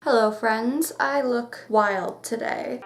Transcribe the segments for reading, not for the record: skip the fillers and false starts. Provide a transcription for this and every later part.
Hello friends, I look wild today.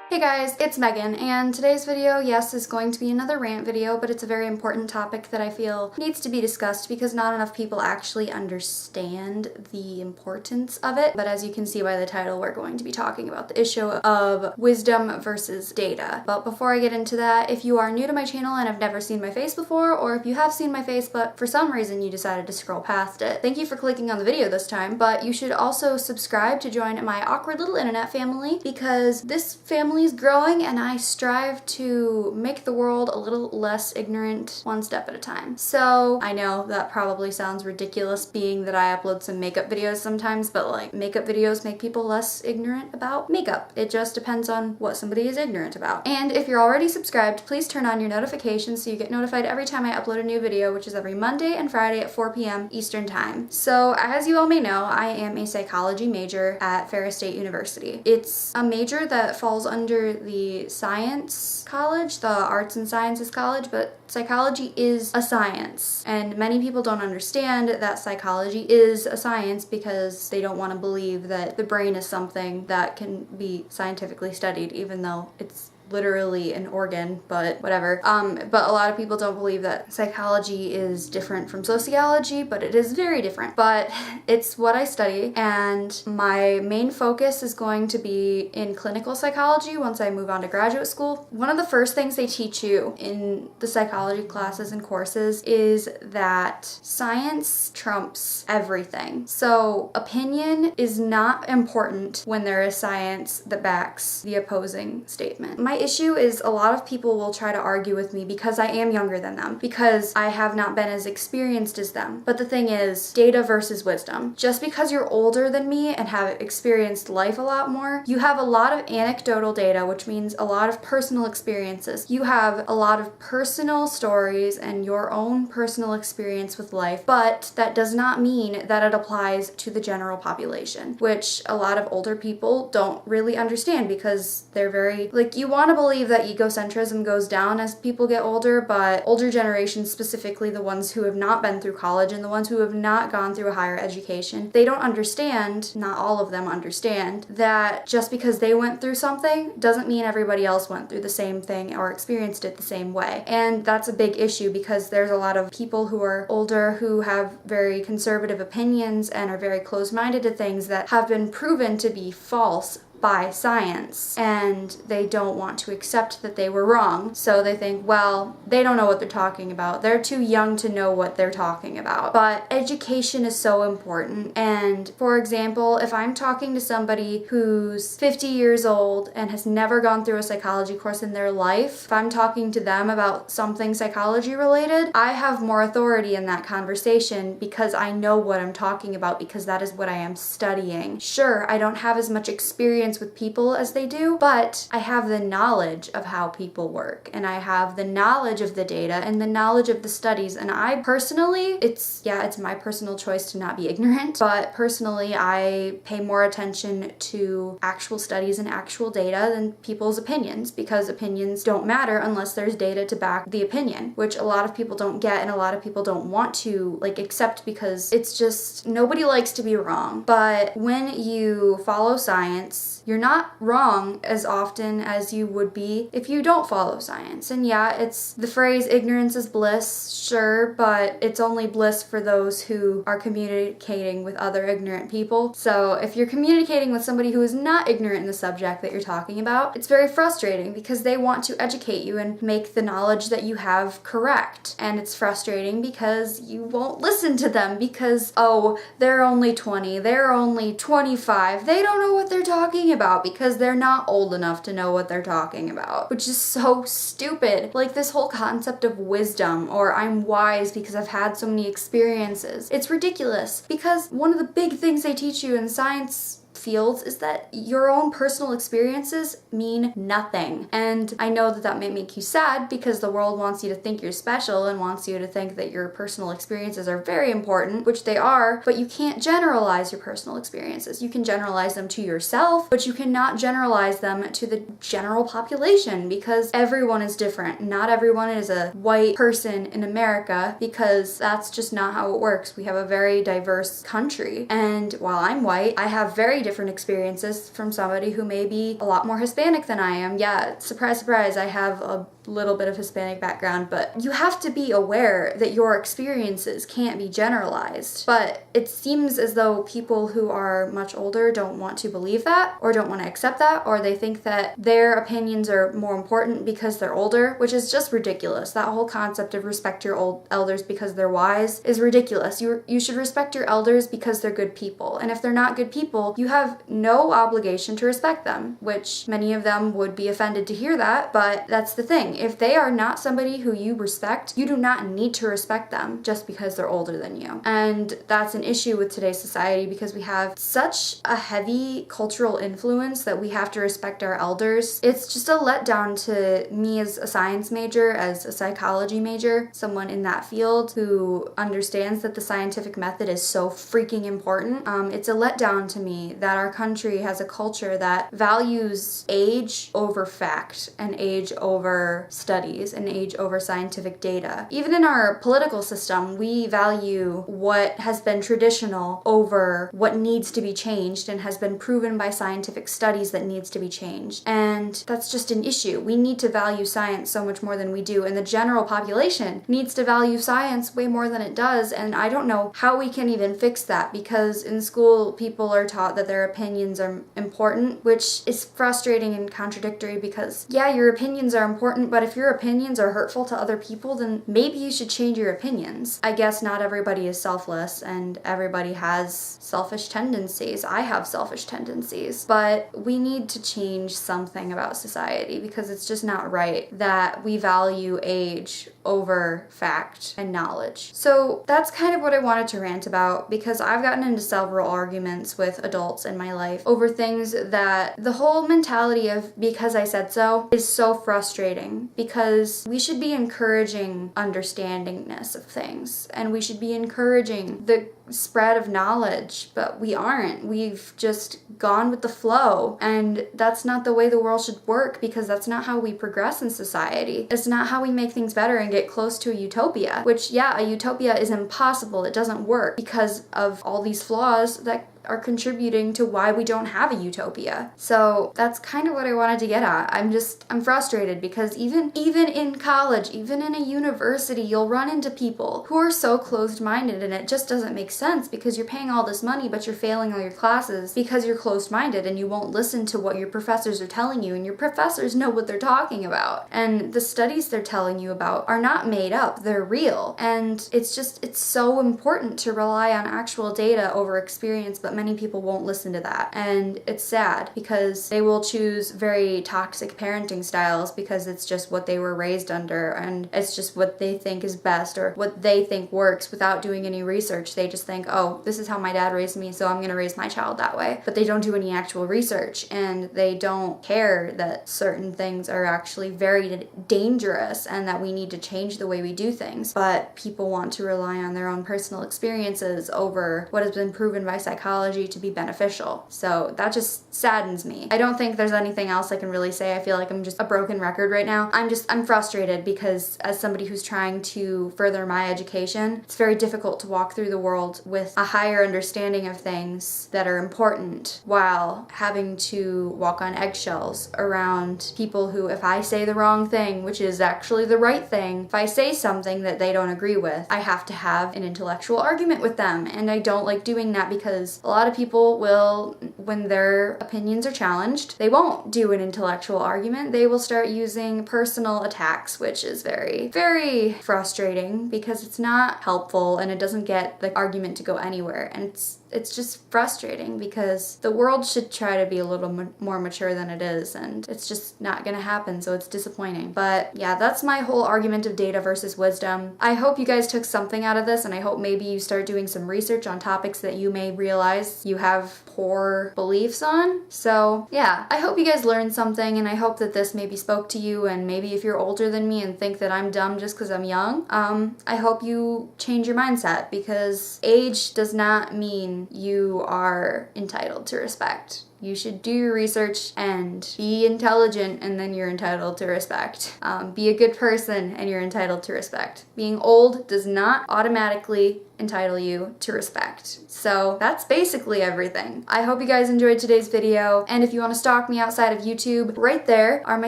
Hey guys, it's Megan, and today's video, yes, is going to be another rant video, but it's a very important topic that I feel needs to be discussed because not enough people actually understand the importance of it. But as you can see by the title, we're going to be talking about the issue of wisdom versus data. But before I get into that, if you are new to my channel and have never seen my face before, or if you have seen my face but for some reason you decided to scroll past it, thank you for clicking on the video this time. But you should also subscribe to join my awkward little internet family because this family is growing and I strive to make the world a little less ignorant one step at a time. So I know that probably sounds ridiculous being that I upload some makeup videos sometimes, but like makeup videos make people less ignorant about makeup. It just depends on what somebody is ignorant about. And if you're already subscribed, please turn on your notifications so you get notified every time I upload a new video, which is every Monday and Friday at 4 p.m. Eastern time. So as you all may know, I am a psychology major at Ferris State University. It's a major that falls under the science college, the arts and sciences college, but psychology is a science. And many people don't understand that psychology is a science because they don't want to believe that the brain is something that can be scientifically studied, even though it's literally an organ, but whatever. But a lot of people don't believe that psychology is different from sociology, but it is very different. But it's what I study, and my main focus is going to be in clinical psychology once I move on to graduate school. One of the first things they teach you in the psychology classes and courses is that science trumps everything. So opinion is not important when there is science that backs the opposing statement. My issue is a lot of people will try to argue with me because I am younger than them, because I have not been as experienced as them. But the thing is, data versus wisdom. Just because you're older than me and have experienced life a lot more, you have a lot of anecdotal data, which means a lot of personal experiences. You have a lot of personal stories and your own personal experience with life, but that does not mean that it applies to the general population, which a lot of older people don't really understand because they're very, like, you want to believe that egocentrism goes down as people get older, but older generations, specifically the ones who have not been through college and the ones who have not gone through a higher education, they don't understand, not all of them understand, that just because they went through something doesn't mean everybody else went through the same thing or experienced it the same way. And that's a big issue because there's a lot of people who are older who have very conservative opinions and are very closed-minded to things that have been proven to be false by science, and they don't want to accept that they were wrong. So they think, well, they don't know what they're talking about. They're too young to know what they're talking about. But education is so important. And for example, if I'm talking to somebody who's 50 years old and has never gone through a psychology course in their life, if I'm talking to them about something psychology related, I have more authority in that conversation because I know what I'm talking about, because that is what I am studying. Sure, I don't have as much experience with people as they do, but I have the knowledge of how people work, and I have the knowledge of the data and the knowledge of the studies. And I personally, it's my personal choice to not be ignorant, but personally I pay more attention to actual studies and actual data than people's opinions, because opinions don't matter unless there's data to back the opinion, which a lot of people don't get and a lot of people don't want to accept, because it's just, nobody likes to be wrong. But when you follow science, you're not wrong as often as you would be if you don't follow science. And yeah, it's the phrase ignorance is bliss, sure, but it's only bliss for those who are communicating with other ignorant people. So if you're communicating with somebody who is not ignorant in the subject that you're talking about, it's very frustrating because they want to educate you and make the knowledge that you have correct. And it's frustrating because you won't listen to them because, oh, they're only 20, they're only 25, they don't know what they're talking about because they're not old enough to know what they're talking about, which is so stupid. Like this whole concept of wisdom, or I'm wise because I've had so many experiences. It's ridiculous because one of the big things they teach you in science fields is that your own personal experiences mean nothing. And I know that that may make you sad because the world wants you to think you're special and wants you to think that your personal experiences are very important, which they are, but you can't generalize your personal experiences. You can generalize them to yourself, but you cannot generalize them to the general population because everyone is different. Not everyone is a white person in America because that's just not how it works. We have a very diverse country. And while I'm white, I have very different experiences from somebody who may be a lot more Hispanic than I am. Yeah, surprise, surprise, I have a little bit of Hispanic background, but you have to be aware that your experiences can't be generalized. But it seems as though people who are much older don't want to believe that or don't want to accept that, or they think that their opinions are more important because they're older, which is just ridiculous. That whole concept of respect your old elders because they're wise is ridiculous. You should respect your elders because they're good people. And if they're not good people, you have no obligation to respect them, which many of them would be offended to hear that, but that's the thing. If they are not somebody who you respect, you do not need to respect them just because they're older than you. And that's an issue with today's society because we have such a heavy cultural influence that we have to respect our elders. It's just a letdown to me as a science major, as a psychology major, someone in that field who understands that the scientific method is so freaking important. It's a letdown to me that our country has a culture that values age over fact and age over studies and age over scientific data. Even in our political system, we value what has been traditional over what needs to be changed and has been proven by scientific studies that needs to be changed. And that's just an issue. We need to value science so much more than we do, and the general population needs to value science way more than it does, and I don't know how we can even fix that because in school people are taught that their opinions are important, which is frustrating and contradictory because yeah, your opinions are important, but if your opinions are hurtful to other people, then maybe you should change your opinions. I guess not everybody is selfless and everybody has selfish tendencies. I have selfish tendencies, but we need to change something about society because it's just not right that we value age over fact and knowledge. So that's kind of what I wanted to rant about because I've gotten into several arguments with adults in my life over things that the whole mentality of because I said so is so frustrating because we should be encouraging understandingness of things and we should be encouraging the spread of knowledge, but we aren't. We've just gone with the flow, and that's not the way the world should work because that's not how we progress in society. It's not how we make things better and get close to a utopia, which yeah, a utopia is impossible. It doesn't work because of all these flaws that are contributing to why we don't have a utopia. So that's kind of what I wanted to get at. I'm frustrated because even in college, even in a university, you'll run into people who are so closed-minded and it just doesn't make sense because you're paying all this money but you're failing all your classes because you're closed-minded and you won't listen to what your professors are telling you, and your professors know what they're talking about. And the studies they're telling you about are not made up, they're real. And it's so important to rely on actual data over experience, but many people won't listen to that. And it's sad because they will choose very toxic parenting styles because it's just what they were raised under and it's just what they think is best or what they think works without doing any research. They just think, oh, this is how my dad raised me, so I'm going to raise my child that way. But they don't do any actual research and they don't care that certain things are actually very dangerous and that we need to change the way we do things. But people want to rely on their own personal experiences over what has been proven by psychology to be beneficial. So that just saddens me. I don't think there's anything else I can really say. I feel like I'm just a broken record right now. I'm frustrated because as somebody who's trying to further my education, it's very difficult to walk through the world with a higher understanding of things that are important while having to walk on eggshells around people who, if I say the wrong thing, which is actually the right thing, if I say something that they don't agree with, I have to have an intellectual argument with them. And I don't like doing that because a lot of people will, when their opinions are challenged, they won't do an intellectual argument. They will start using personal attacks, which is very, very frustrating because it's not helpful and it doesn't get the argument to go anywhere. And it's just frustrating because the world should try to be a little more mature than it is, and it's just not gonna happen, so it's disappointing. But yeah, that's my whole argument of data versus wisdom. I hope you guys took something out of this, and I hope maybe you start doing some research on topics that you may realize you have core beliefs on. So yeah, I hope you guys learned something, and I hope that this maybe spoke to you, and maybe if you're older than me and think that I'm dumb just because I'm young, I hope you change your mindset, because age does not mean you are entitled to respect. You should do your research and be intelligent, and then you're entitled to respect. Be a good person and you're entitled to respect. Being old does not automatically entitle you to respect. So that's basically everything. I hope you guys enjoyed today's video, and if you want to stalk me outside of YouTube, right there are my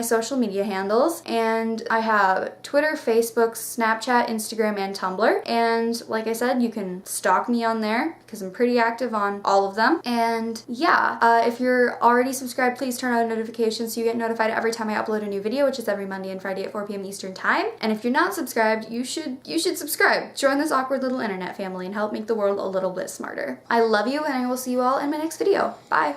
social media handles, and I have Twitter, Facebook, Snapchat, Instagram, and Tumblr, and like I said, you can stalk me on there because I'm pretty active on all of them. And yeah, if you're already subscribed, please turn on notifications so you get notified every time I upload a new video, which is every Monday and Friday at 4 p.m. Eastern Time. And if you're not subscribed, you should subscribe. Join this awkward little internet family and help make the world a little bit smarter. I love you, and I will see you all in my next video. Bye!